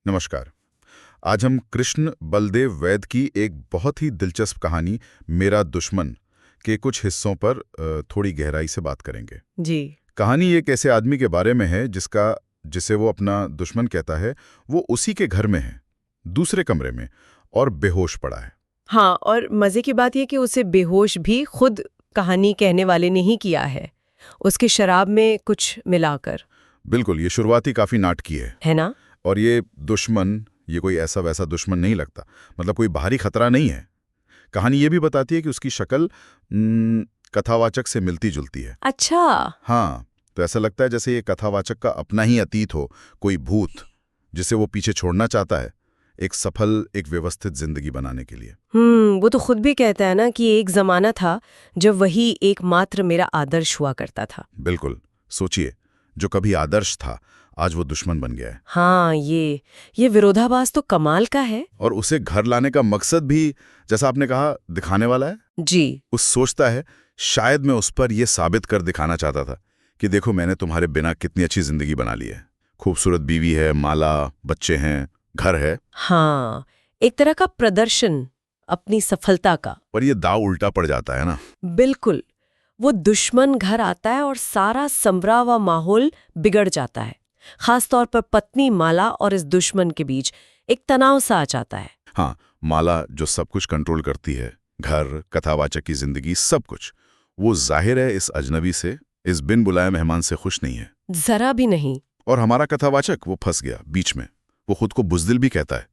नमस्कार। आज हम कृष्ण बलदेव वैद की एक बहुत ही दिलचस्प कहानी मेरा दुश्मन के कुछ हिस्सों पर थोड़ी गहराई से बात करेंगे। जी। कहानी एक ऐसे आदमी के बारे में है जिसे वो अपना दुश्मन कहता है। वो उसी के घर में है, दूसरे कमरे में, और बेहोश पड़ा है। हाँ, और मजे की बात यह कि उसे बेहोश भी खुद कहानी कहने वाले ने ही किया है, उसके शराब में कुछ मिलाकर। बिल्कुल, ये शुरुआती काफी नाटकीय है ना? और ये दुश्मन ये कोई ऐसा वैसा दुश्मन नहीं लगता, मतलब कोई बाहरी खतरा नहीं है। कहानी ये भी बताती है कि उसकी शक्ल कथावाचक से मिलती जुलती है। अच्छा। हाँ, तो ऐसा लगता है जैसे ये कथावाचक का अपना ही अतीत हो, कोई भूत जिसे वो पीछे छोड़ना चाहता है एक सफल, एक व्यवस्थित जिंदगी बनाने के लिए। वो तो खुद भी कहता है ना कि एक जमाना था जब वही एकमात्र मेरा आदर्श हुआ करता था। बिल्कुल, सोचिए, जो कभी आदर्श था आज वो दुश्मन बन गया है। हाँ, ये विरोधाभास तो कमाल का है। और उसे घर लाने का मकसद भी, जैसा आपने कहा, दिखाने वाला है। जी। उस सोचता है शायद मैं उस पर यह साबित कर दिखाना चाहता था कि देखो मैंने तुम्हारे बिना कितनी अच्छी जिंदगी बना ली है। खूबसूरत बीवी है, माला, बच्चे हैं, घर है। हाँ, एक तरह का प्रदर्शन अपनी सफलता का। पर ये दाव उल्टा पड़ जाता है ना। बिल्कुल, वो दुश्मन घर आता है और सारा संभरा हुआ माहौल बिगड़ जाता है। खास तौर पर पत्नी माला और इस दुश्मन के बीच एक तनाव सा आ जाता है। हाँ, माला जो सब कुछ कंट्रोल करती है, घर, कथावाचक की जिंदगी, सब कुछ, वो जाहिर है इस अजनबी से, इस बिन बुलाए मेहमान से खुश नहीं है, जरा भी नहीं। और हमारा कथावाचक वो फंस गया बीच में। वो खुद को बुज़दिल भी कहता है।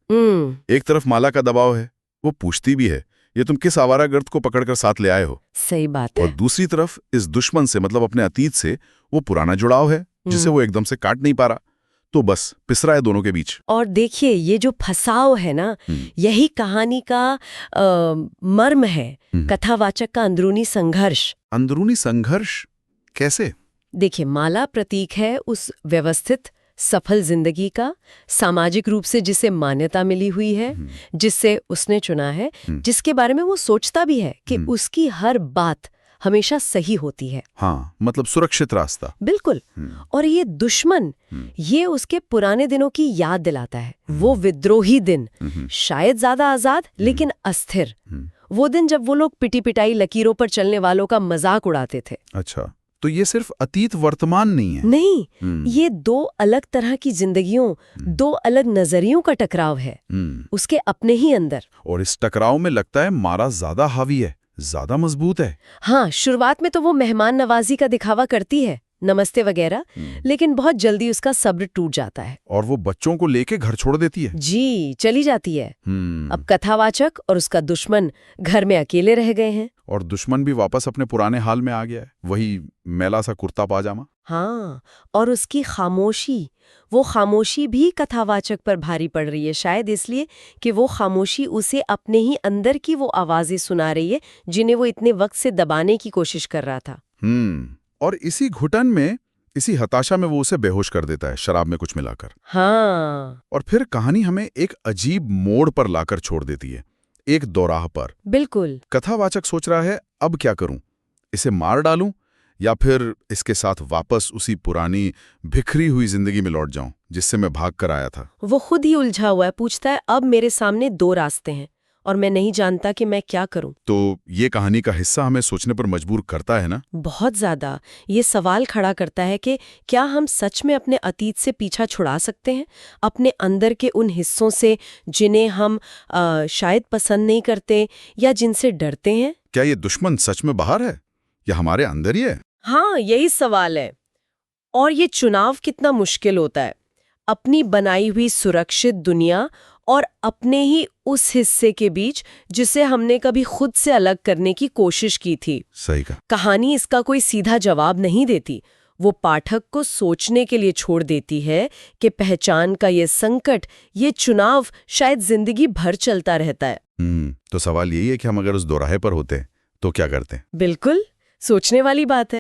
एक तरफ माला का दबाव है, वो पूछती भी है ये तुम किस आवारागर्द को पकड़कर साथ ले आए हो। सही बात है। और दूसरी तरफ इस दुश्मन से, मतलब अपने अतीत से, वो पुराना जुड़ाव है जिसे वो एकदम से काट नहीं पा रहा। तो बस पिसरा है दोनों के बीच। और देखिए, ये जो फसाव है ना, यही कहानी का मर्म है, कथावाचक का अंदरूनी संघर्ष। अंदरूनी संघर्ष कैसे? देखिए, माला प्रतीक है उस व्यवस्थित सफल जिंदगी का, सामाजिक रूप से जिसे मान्यता मिली हुई है, जिससे उसने चुना है, जिसके बारे में वो सोचता भी है कि उसकी हर बात हमेशा सही होती है। हाँ, मतलब सुरक्षित रास्ता। बिल्कुल। और ये दुश्मन, ये उसके पुराने दिनों की याद दिलाता है। वो विद्रोही दिन, शायद ज्यादा आजाद लेकिन अस्थिर। वो दिन जब वो लोग पिटी पिटाई लकीरों पर चलने वालों का मजाक उड़ाते थे। अच्छा, तो ये सिर्फ अतीत वर्तमान नहीं है। नहीं, ये दो अलग तरह की जिंदगियों, दो अलग नजरियों का टकराव है उसके अपने ही अंदर। और इस टकराव में लगता है मारा ज्यादा हावी है, ज्यादा मजबूत है। हाँ, शुरुआत में तो वो मेहमान नवाजी का दिखावा करती है, नमस्ते वगैरह, लेकिन बहुत जल्दी उसका सब्र टूट जाता है और वो बच्चों को लेके घर छोड़ देती है। जी, चली जाती है। अब कथावाचक और उसका दुश्मन घर में अकेले रह गए हैं। और दुश्मन भी वापस अपने पुराने हाल में आ गया है, वही मैला सा कुर्ता पाजामा। हाँ, और उसकी खामोशी, वो खामोशी भी कथावाचक पर भारी पड़ रही है, शायद इसलिए कि वो खामोशी उसे अपने ही अंदर की वो आवाजें सुना रही है जिन्हें वो इतने वक्त से दबाने की कोशिश कर रहा था। और इसी घुटन में, इसी हताशा में वो उसे बेहोश कर देता है, शराब में कुछ मिलाकर। हाँ। और फिर कहानी हमें एक अजीब मोड़ पर लाकर छोड़ देती है, एक दोराह पर। बिल्कुल। कथावाचक सोच रहा है अब क्या करूं, इसे मार डालूं या फिर इसके साथ वापस उसी पुरानी बिखरी हुई जिंदगी में लौट जाऊं जिससे मैं भाग कर आया था। वो खुद ही उलझा हुआ है, पूछता है अब मेरे सामने दो रास्ते हैं और मैं नहीं जानता कि मैं क्या करूं। तो ये कहानी का हिस्सा हमें सोचने पर मजबूर करता है ना। बहुत ज्यादा। ये सवाल खड़ा करता है कि क्या हम सच में अपने अतीत से पीछा छुड़ा सकते हैं, अपने अंदर के उन हिस्सों से जिन्हें हम शायद पसंद नहीं करते या जिनसे डरते हैं। क्या ये दुश्मन सच में बाहर है या हमारे अंदर ही है? हाँ, यही सवाल है। और ये चुनाव कितना मुश्किल होता है, अपनी बनाई हुई सुरक्षित दुनिया और अपने ही उस हिस्से के बीच जिसे हमने कभी खुद से अलग करने की कोशिश की थी। सही कहा। कहानी इसका कोई सीधा जवाब नहीं देती, वो पाठक को सोचने के लिए छोड़ देती है कि पहचान का ये संकट, ये चुनाव शायद जिंदगी भर चलता रहता है। तो सवाल यही है कि हम अगर उस दोराहे पर होते तो क्या करते? बिल्कुल, सोचने वाली बात है।